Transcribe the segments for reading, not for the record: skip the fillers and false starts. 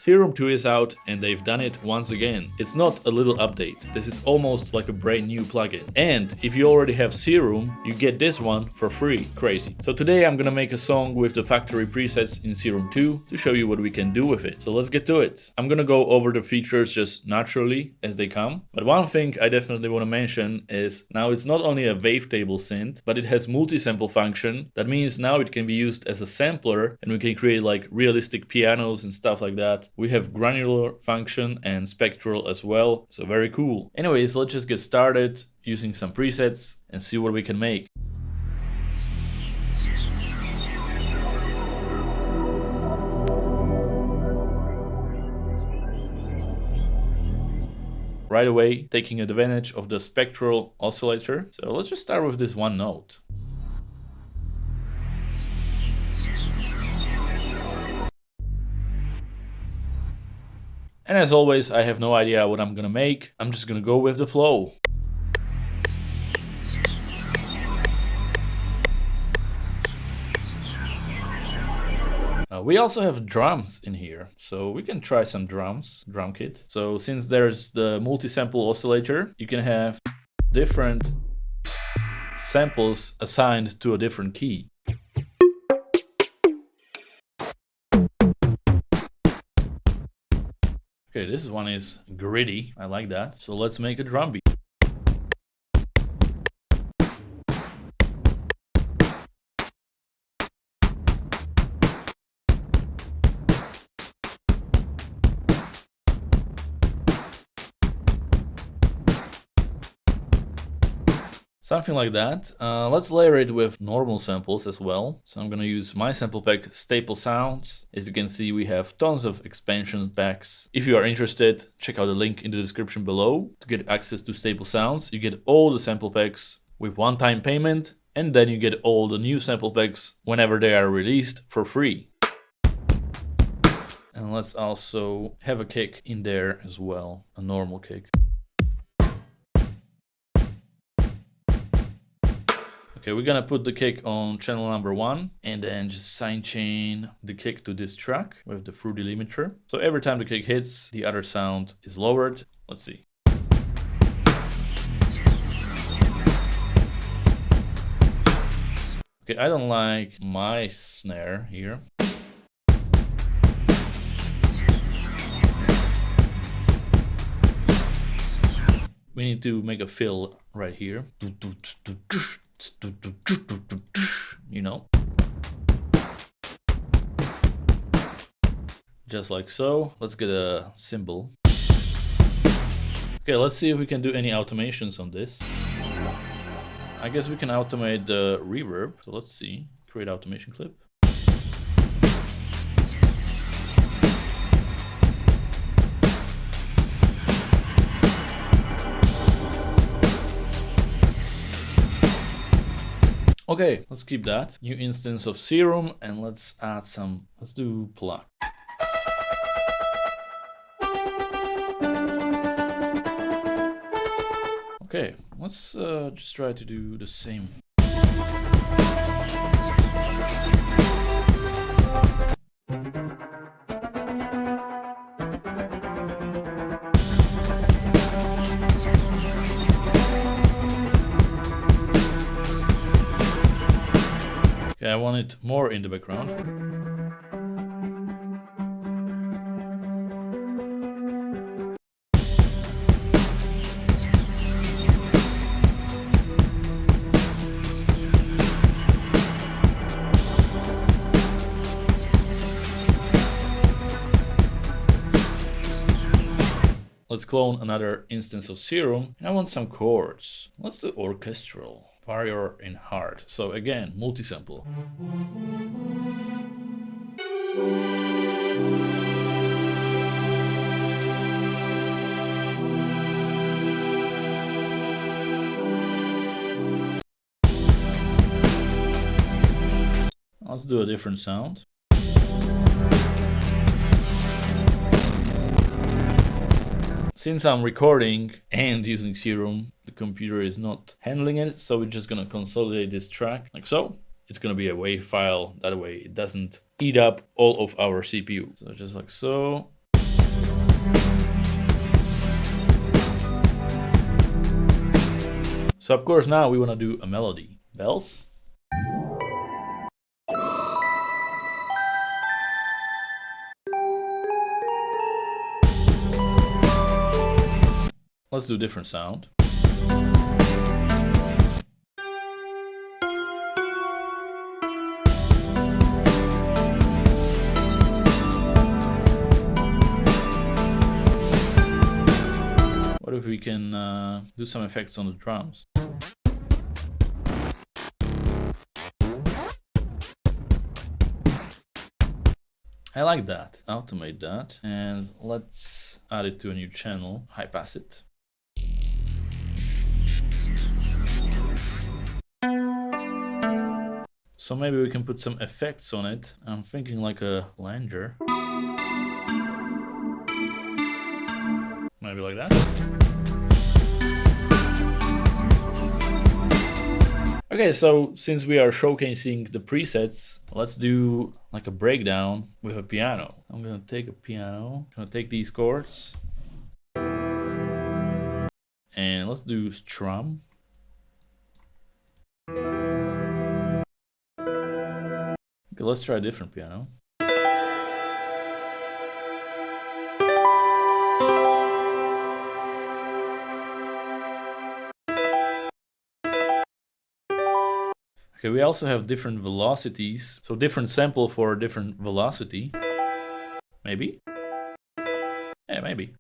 Serum 2 is out and they've done it once again. It's not a little update, this is almost like a brand new plugin. And if you already have Serum, you get this one for free. Crazy. So today I'm gonna make a song with the factory presets in Serum 2 to show you what we can do with it. So let's get to it. I'm gonna go over the features just naturally as they come. But one thing I definitely want to mention is now it's not only a wavetable synth, but it has multi-sample function. That means now it can be used as a sampler and we can create like realistic pianos and stuff like that. We have granular function and spectral as well, so very cool. Anyways, let's just get started using some presets and see what we can make. Right away, taking advantage of the spectral oscillator. So let's just start with this one note. And as always, I have no idea what I'm gonna make. I'm just gonna go with the flow. We also have drums in here, so we can try some drums, drum kit. So since there's the multi-sample oscillator, you can have different samples assigned to a different key. Okay, this one is gritty, I like that. So let's make a drum beat. Something like that. Let's layer it with normal samples as well. So I'm gonna use my sample pack STPL Sounds. As you can see, we have tons of expansion packs. If you are interested, check out the link in the description below to get access to STPL Sounds. You get all the sample packs with one-time payment, and then you get all the new sample packs whenever they are released for free. And let's also have a kick in there as well, a normal kick. Okay, we're gonna put the kick on channel number 1 and then just sidechain the kick to this track with the fruity limiter. So every time the kick hits, the other sound is lowered. Let's see. Okay, I don't like my snare here. We need to make a fill right here. You know, just like so. Let's get a cymbal. Okay, let's see if we can do any automations on this. I guess we can automate the reverb. So let's see, create automation clip. Okay, let's keep that. New instance of Serum, and let's add some, let's do Pluck. Okay, let's just try to do the same. I want it more in the background. Let's clone another instance of Serum, and I want some chords. Let's do orchestral. Fire in hard. So again, multi-sample. Let's do a different sound. Since I'm recording and using Serum, the computer is not handling it, so we're just gonna consolidate this track like so. It's gonna be a WAV file, that way it doesn't eat up all of our CPU. So just like so. So of course now we want to do a melody. Bells. Let's do a different sound. What if we can do some effects on the drums? I like that. Automate that. And let's add it to a new channel. High pass it. So maybe we can put some effects on it. I'm thinking like a flanger. Maybe like that. Okay, so since we are showcasing the presets, let's do like a breakdown with a piano. I'm gonna take a piano, I'm gonna take these chords, and let's do strum. Okay, let's try a different piano. Okay, we also have different velocities, so different sample for a different velocity. Maybe? Yeah, maybe.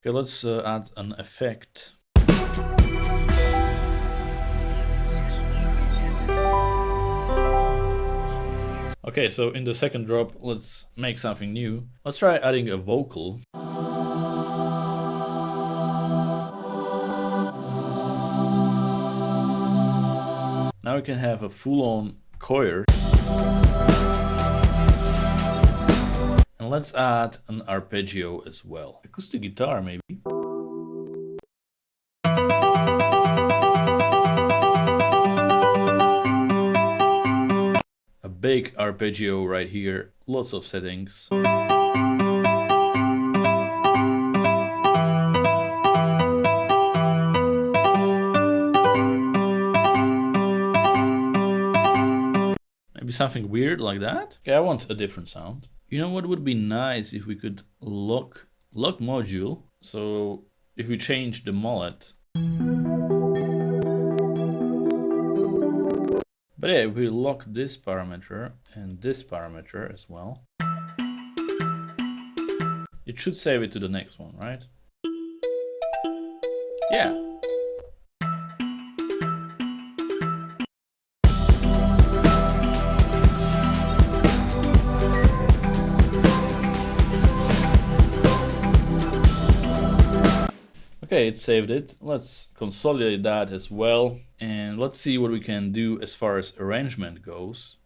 Okay, let's add an effect. Okay, so in the second drop, let's make something new. Let's try adding a vocal. Now we can have a full-on choir. And let's add an arpeggio as well. Acoustic guitar, maybe. A big arpeggio right here, lots of settings. Maybe something weird like that. Okay, I want a different sound. You know what would be nice if we could lock module. So if we change the mullet. But yeah, if we lock this parameter and this parameter as well, it should save it to the next one, right? Yeah. Okay, it saved it. Let's consolidate that as well. And let's see what we can do as far as arrangement goes.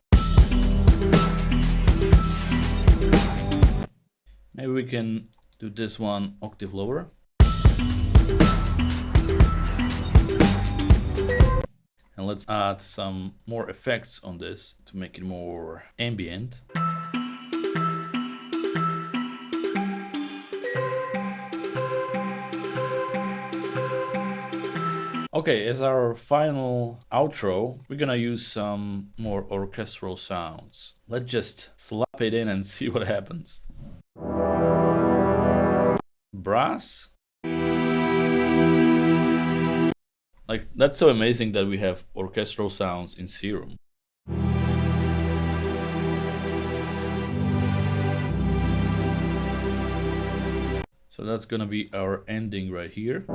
Maybe we can do this one octave lower. And let's add some more effects on this to make it more ambient. Okay, as our final outro, we're gonna use some more orchestral sounds. Let's just slap it in and see what happens. Brass. Like, that's so amazing that we have orchestral sounds in Serum. So that's gonna be our ending right here.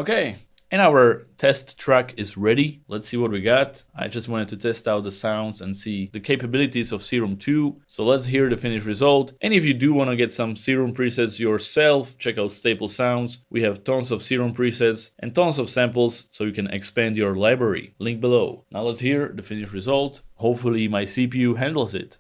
Okay, and our test track is ready. Let's see what we got. I just wanted to test out the sounds and see the capabilities of Serum 2. So let's hear the finished result. And if you do want to get some Serum presets yourself, check out STPL Sounds. We have tons of Serum presets and tons of samples so you can expand your library. Link below. Now let's hear the finished result. Hopefully my CPU handles it.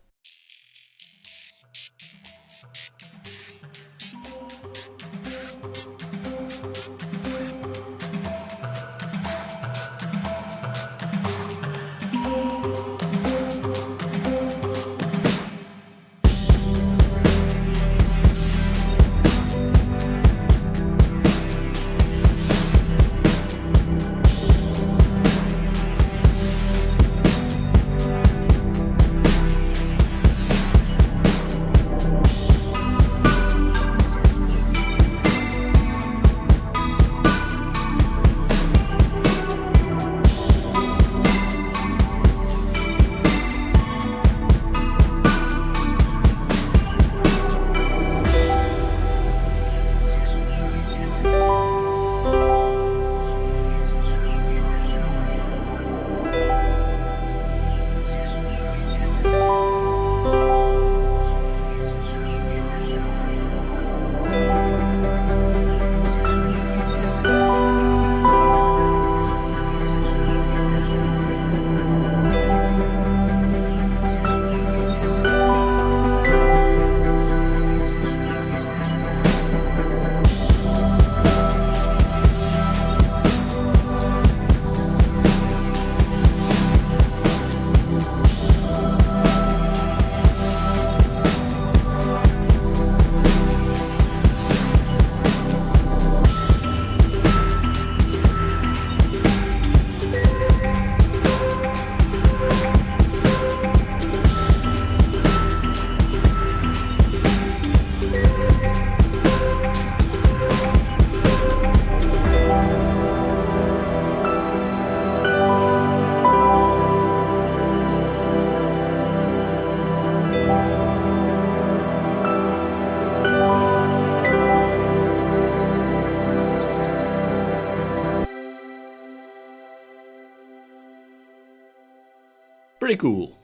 Pretty cool.